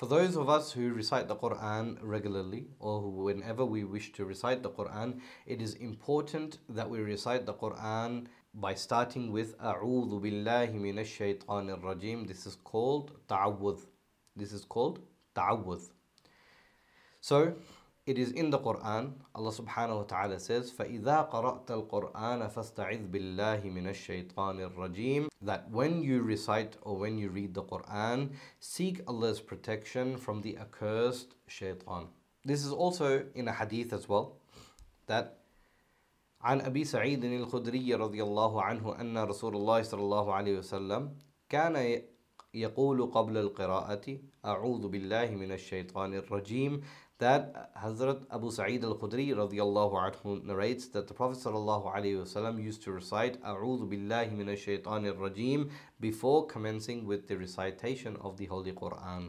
For those of us who recite the Quran regularly, or whenever we wish to recite the Quran, it is important that we recite the Quran by starting with A'udhu billahi minash shaitanir rajim. This is called ta'awudh. This is called ta'awudh. So, it is in the Quran, Allah subhanahu wa ta'ala says, فَإِذَا قَرَأْتَ الْقُرْآنَ فَاسْتَعِذْ بِاللَّهِ مِنَ الشَّيْطَانِ الرَّجِيمِ. That when you recite or when you read the Quran, seek Allah's protection from the accursed shaitan. This is also in a hadith as well, that عن أبي سعيد الخدري رضي الله عنه أن رسول الله صلى الله عليه وسلم كان يقول قبل القراءة أعوذ بالله من الشيطان الرجيم. That Hazrat Abu Sa'id al-Khudri radiyallahu anhu narrates that the Prophet sallallahu alaihi wasallam used to recite أعوذ بالله من الشيطان الرجيم before commencing with the recitation of the Holy Quran.